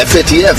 FATF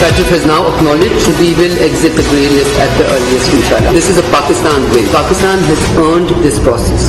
FATF has now acknowledged we will exit the grey list at the earliest, inshallah. This is a Pakistan way. Pakistan has earned this process.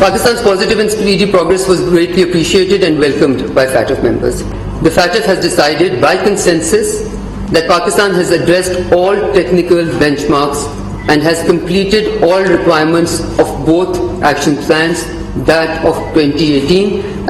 Pakistan's positive and speedy progress was greatly appreciated and welcomed by FATF members. The FATF has decided by consensus that Pakistan has addressed all technical benchmarks and has completed all requirements of both action plans, that of 2018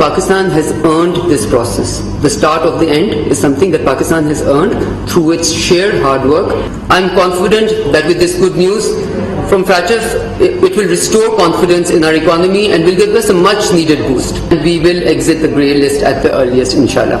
Pakistan has earned this process. The start of the end is something that Pakistan has earned through its shared hard work. I'm confident that with this good news from FATF, it will restore confidence in our economy and will give us a much needed boost. And we will exit the grey list at the earliest, inshallah.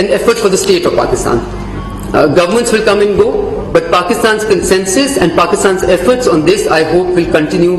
an effort for the state of Pakistan. Governments will come and go, but Pakistan's consensus and Pakistan's efforts on this, I hope, will continue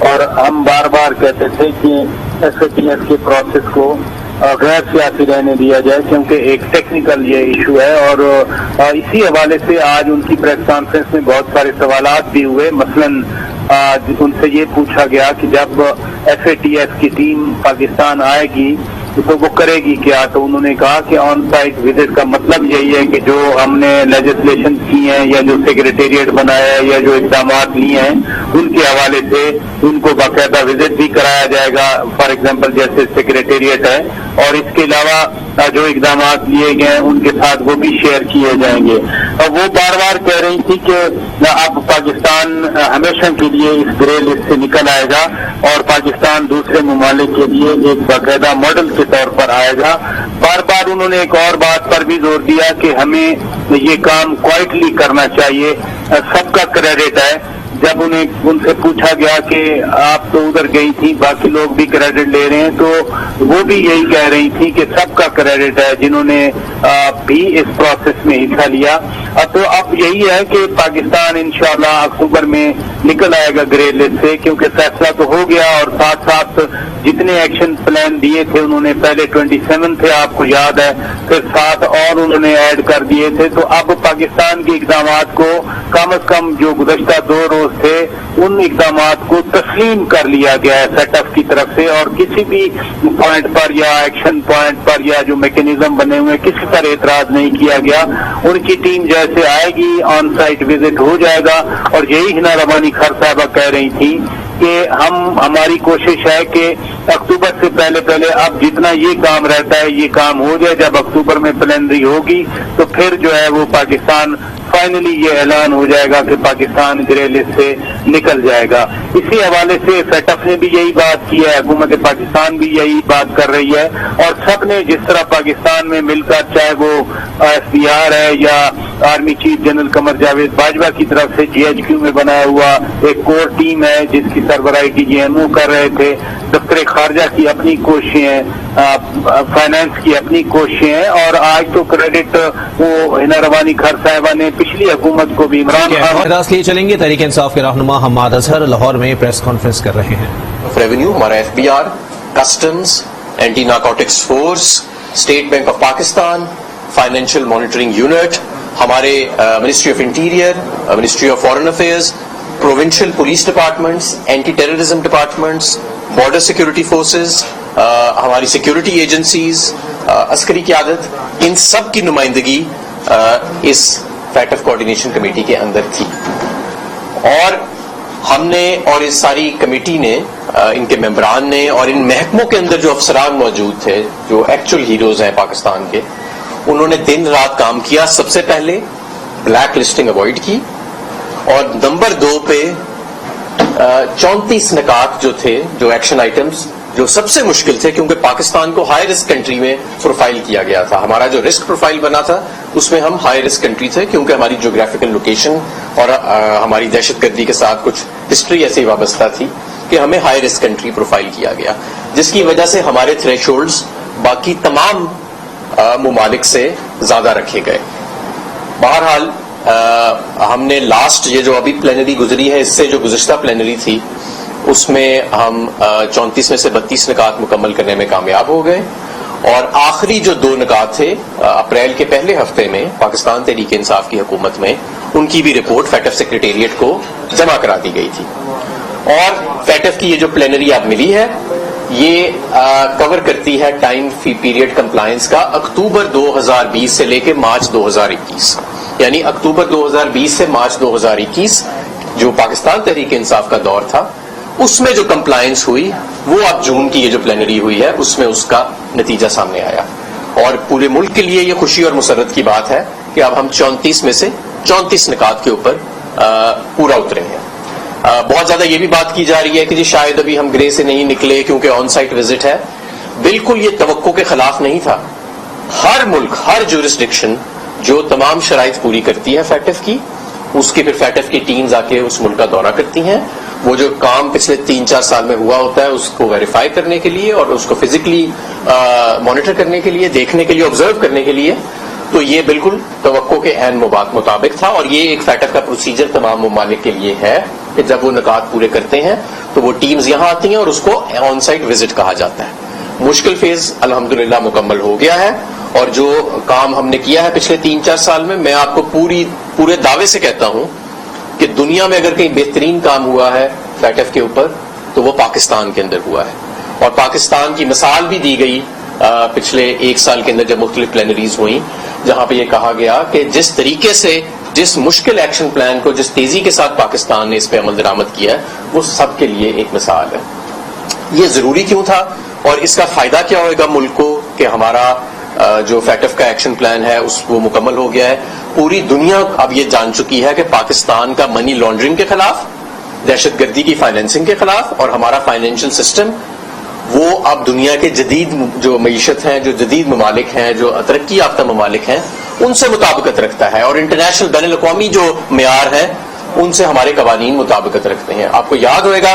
اور ہم بار بار کہتے تھے کہ FATF کے process کو غیر سیاسی رہنے دیا جائے کیونکہ ایک ٹیکنیکل یہ ایشو ہے. اور اسی حوالے سے آج ان کی پریس کانفرنس میں بہت سارے سوالات بھی ہوئے. مثلاً ان سے یہ پوچھا گیا کہ جب FATF کی ٹیم پاکستان آئے گی تو وہ کرے گی کیا, تو انہوں نے کہا کہ آن سائٹ وزٹ کا مطلب یہی ہے کہ جو ہم نے لیجسلیشن کی ہیں یا جو سیکریٹریٹ بنایا ہے یا جو اقدامات لیے ہیں ان کے حوالے سے ان کو باقاعدہ وزٹ بھی کرایا جائے گا, فار ایگزامپل جیسے سیکریٹریٹ ہے, اور اس کے علاوہ جو اقدامات لیے گئے ہیں ان کے ساتھ وہ بھی شیئر کیے جائیں گے. اور وہ بار بار کہہ رہی تھی کہ اب پاکستان ہمیشہ کے لیے اس گرے لسٹ سے نکل آئے گا اور پاکستان دوسرے ممالک کے لیے ایک باقاعدہ ماڈل کے طور پر آئے گا. بار بار انہوں نے ایک اور بات پر بھی زور دیا کہ ہمیں یہ کام کوائٹلی کرنا چاہیے, سب کا کریڈٹ ہے. جب ان سے پوچھا گیا کہ آپ تو ادھر گئی تھی, باقی لوگ بھی کریڈٹ لے رہے ہیں, تو وہ بھی یہی کہہ رہی تھی کہ سب کا کریڈٹ ہے جنہوں نے بھی اس پروسیس میں حصہ لیا. تو اب یہی ہے کہ پاکستان انشاءاللہ اکتوبر میں نکل آئے گا گرے لسٹ سے, کیونکہ فیصلہ تو ہو گیا اور ساتھ ساتھ جتنے ایکشن پلان دیے تھے انہوں نے, پہلے 27 تھے آپ کو یاد ہے, پھر 7 اور انہوں نے ایڈ کر دیے تھے. تو اب پاکستان کے اقدامات کو کم از کم جو گزشتہ 2 روز تھے ان اقدامات کو تسلیم کر لیا گیا ہے سیٹ اپ کی طرف سے, اور کسی بھی پوائنٹ پر یا ایکشن پوائنٹ پر یا جو میکینزم بنے ہوئے کسی پر اعتراض نہیں کیا گیا. ان کی ٹیم جیسے آئے گی آن سائٹ وزٹ ہو جائے گا. اور یہی ہنا ربانی خر صاحبہ کہہ رہی تھی کہ ہماری کوشش ہے کہ اکتوبر سے پہلے اب جتنا یہ کام رہتا ہے یہ کام ہو جائے. جب اکتوبر میں پلینری ہوگی تو پھر جو ہے وہ پاکستان فائنلی یہ اعلان ہو جائے گا کہ پاکستان گرے لسٹ سے نکل جائے گا. اسی حوالے سے FATF نے بھی یہی بات کی ہے, حکومت پاکستان بھی یہی بات کر رہی ہے, اور سب نے جس طرح پاکستان میں مل کر, چاہے وہ SPR ہے یا army chief general Qamar Javed Bajwa کی طرف سے GHQ میں بنایا ہوا ایک کور ٹیم ہے جس کی سربراہی DGMO کر رہے تھے, دفتر خارجہ کی اپنی کوششیں, فائنانس کی اپنی کوششیں, اور آج تو کریڈٹ وہ ہنا روانی خر صاحبہ نے پچھلی حکومت کو بھی عمران خان. اعتراض کے لیے چلیں گے. تحریک انصاف کے رہنما حماد اظہر لاہور میں پریس کانفرنس کر رہے ہیں. ریونیو, ہمارا FBR, customs, anti narcotics force, state bank of Pakistan, financial monitoring unit, ہمارے ministry of interior, ministry of foreign affairs, provincial police departments, anti terrorism departments, border security forces, ہماری سیکورٹی ایجنسیز, عسکری قیادت, ان سب کی نمائندگی اس FATF کوآرڈینیشن کمیٹی کے اندر تھی. اور ہم نے اور اس ساری کمیٹی نے, ان کے ممبران نے, اور ان محکموں کے اندر جو افسران موجود تھے جو ایکچوئل ہیروز ہیں پاکستان کے, انہوں نے دن رات کام کیا. سب سے پہلے بلیک لسٹنگ اوائڈ کی, اور نمبر 2 پہ 34 نکات جو تھے, جو ایکشن آئٹمز جو سب سے مشکل تھے, کیونکہ پاکستان کو ہائی رسک کنٹری میں پروفائل کیا گیا تھا. ہمارا جو رسک پروفائل بنا تھا اس میں ہم ہائی رسک کنٹری تھے, کیونکہ ہماری جیوگرافیکل لوکیشن اور ہماری دہشت گردی کے ساتھ کچھ ہسٹری ایسی وابستہ تھی کہ ہمیں ہائی رسک کنٹری پروفائل کیا گیا, جس کی وجہ سے ہمارے تھریش ہولڈز باقی تمام ممالک سے زیادہ رکھے گئے. بہرحال ہم نے لاسٹ یہ جو ابھی پلینری گزری ہے, اس سے جو گزشتہ پلینری تھی اس میں ہم 34 میں سے 32 نکات مکمل کرنے میں کامیاب ہو گئے. اور آخری جو 2 نکات تھے اپریل کے پہلے ہفتے میں پاکستان تحریک انصاف کی حکومت میں, ان کی بھی رپورٹ FATF سیکریٹریٹ کو جمع کرا دی گئی تھی. اور FATF کی یہ جو پلینری اب ملی ہے یہ کور کرتی ہے ٹائم پیریڈ کمپلائنس کا اکتوبر 2020 سے لے کے مارچ 2021, یعنی اکتوبر 2020 سے مارچ 2021 جو پاکستان تحریک انصاف کا دور تھا, اس میں جو کمپلائنس ہوئی وہ اب جون کی یہ جو پلینری ہوئی ہے اس میں اس کا نتیجہ سامنے آیا. اور پورے ملک کے لیے یہ خوشی اور مسرت کی بات ہے کہ اب ہم 34 میں سے 34 نکات کے اوپر پورا اترے ہیں. بہت زیادہ یہ بھی بات کی جا رہی ہے کہ جی شاید ابھی ہم گرے سے نہیں نکلے کیونکہ آن سائٹ وزٹ ہے. بالکل یہ توقع کے خلاف نہیں تھا. ہر ملک, ہر جورسڈکشن جو تمام شرائط پوری کرتی ہے FATF کی, اس کی پھر FATF کی ٹیمز آ کے اس ملک کا دورہ کرتی ہیں. وہ جو کام پچھلے 3-4 سال میں ہوا ہوتا ہے اس کو ویریفائی کرنے کے لیے اور اس کو فزیکلی مانیٹر کرنے کے لیے, دیکھنے کے لیے, آبزرو کرنے کے لیے. تو یہ بالکل توقع کے عین مطابق تھا, اور یہ ایک FATF کا پروسیجر تمام ممالک کے لیے ہے کہ جب وہ نکات پورے کرتے ہیں تو وہ ٹیمز یہاں آتی ہیں اور اس کو آن سائٹ وزٹ کہا جاتا ہے. مشکل فیز الحمدللہ مکمل ہو گیا ہے اور جو کام ہم نے کیا ہے پچھلے 3-4 سال میں آپ کو پورے دعوے سے کہتا ہوں کہ دنیا میں اگر کہیں بہترین کام ہوا ہے فیٹف کے اوپر تو وہ پاکستان کے اندر ہوا ہے. اور پاکستان کی مثال بھی دی گئی پچھلے 1 سال کے اندر جب مختلف پلینریز ہوئیں جہاں پہ یہ کہا گیا کہ جس طریقے سے جس مشکل ایکشن پلان کو جس تیزی کے ساتھ پاکستان نے اس پہ عمل درآمد کیا ہے وہ سب کے لیے ایک مثال ہے. یہ ضروری کیوں تھا اور اس کا فائدہ کیا ہوئے گا ملک کو کہ ہمارا جو فیٹف کا ایکشن پلان ہے وہ مکمل ہو گیا ہے. پوری دنیا اب یہ جان چکی ہے کہ پاکستان کا منی لانڈرنگ کے خلاف، دہشت گردی کی فائنینسنگ کے خلاف اور ہمارا فائنینشیل سسٹم وہ اب دنیا کے جدید جو معیشت ہیں، جو جدید ممالک ہیں، جو ترقی یافتہ ممالک ہیں ان سے مطابقت رکھتا ہے اور انٹرنیشنل بین الاقوامی جو معیار ہیں ان سے ہمارے قوانین مطابقت رکھتے ہیں. آپ کو یاد ہوئے گا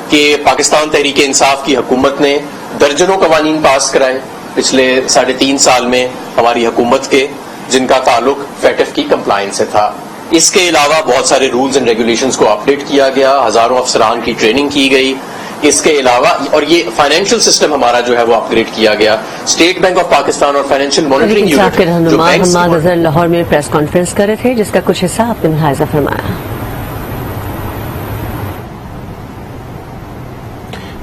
کہ پاکستان تحریک انصاف کی حکومت نے درجنوں قوانین پاس کرائے پچھلے 3.5 سال میں ہماری حکومت کے، جن کا تعلق فیٹف کی کمپلائنس سے تھا. اس کے علاوہ بہت سارے رولز اینڈ ریگولیشنز کو اپڈیٹ کیا گیا، ہزاروں افسران کی ٹریننگ کی گئی. اس کے علاوہ اور یہ فائنینشیل سسٹم ہمارا جو ہے وہ اپ گریڈ کیا گیا. اسٹیٹ بینک آف پاکستان اور فائنینشیل مانیٹرنگ انصاف کے یونٹ رہنما حماد اظہر لاہور میں پریس کانفرنس کر رہے تھے جس کا کچھ حصہ آپ نے ملاحظہ فرمایا.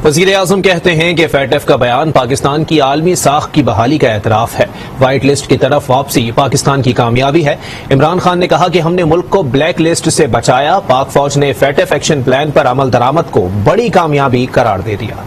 وزیر اعظم کہتے ہیں کہ فیٹف کا بیان پاکستان کی عالمی ساکھ کی بحالی کا اعتراف ہے. وائٹ لسٹ کی طرف واپسی پاکستان کی کامیابی ہے. عمران خان نے کہا کہ ہم نے ملک کو بلیک لسٹ سے بچایا. پاک فوج نے فیٹف ایکشن پلان پر عمل درآمد کو بڑی کامیابی قرار دے دیا.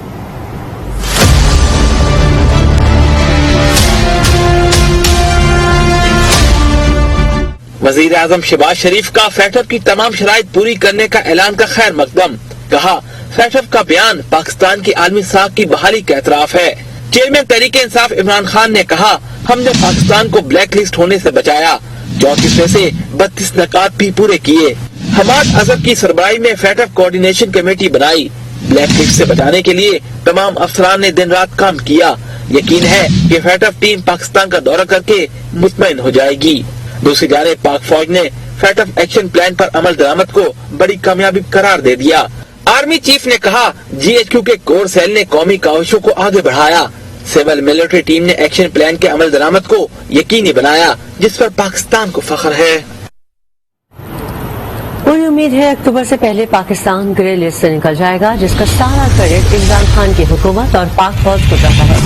وزیر اعظم شہباز شریف کا فیٹف کی تمام شرائط پوری کرنے کا اعلان کا خیر مقدم. کہا فیٹف کا بیان پاکستان کی عالمی ساکھ کی بحالی کا اعتراف ہے. چیئرمین تحریک انصاف عمران خان نے کہا ہم نے پاکستان کو بلیک لسٹ ہونے سے بچایا، 34 میں سے 32 نکات بھی پورے کیے. حماد اظہر کی سربراہی میں فیٹف کوارڈینیشن کمیٹی بنائی. بلیک لسٹ سے بچانے کے لیے تمام افسران نے دن رات کام کیا. یقین ہے کہ فیٹف ٹیم پاکستان کا دورہ کر کے مطمئن ہو جائے گی. دوسری جانب پاک فوج نے فیٹف ایکشن پلان پر عمل درآمد کو بڑی کامیابی قرار دے دیا. آرمی چیف نے کہا جی ایچ کیو کے کور سیل نے قومی کاوشوں کو آگے بڑھایا. سول ملٹری ٹیم نے ایکشن پلان کے عمل درآمد کو یقینی بنایا جس پر پاکستان کو فخر ہے. پوری امید ہے اکتوبر سے پہلے پاکستان گرے لسٹ سے نکل جائے گا جس کا سارا کریڈٹ عمران خان کی حکومت اور پاک فوج کو جاتا ہے.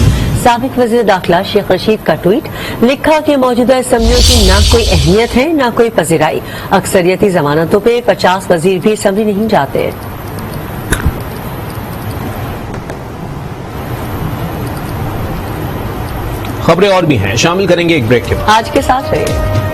سابق وزیر داخلہ شیخ رشید کا ٹویٹ، لکھا کہ موجودہ اسمبلیوں کی نہ کوئی اہمیت ہے نہ کوئی پذیرائی. اکثریتی ضمانتوں پہ 50 وزیر بھی اسمبلی نہیں جاتے. خبریں اور بھی ہیں، شامل کریں گے ایک بریک کے بعد. آج کے ساتھ رہیے.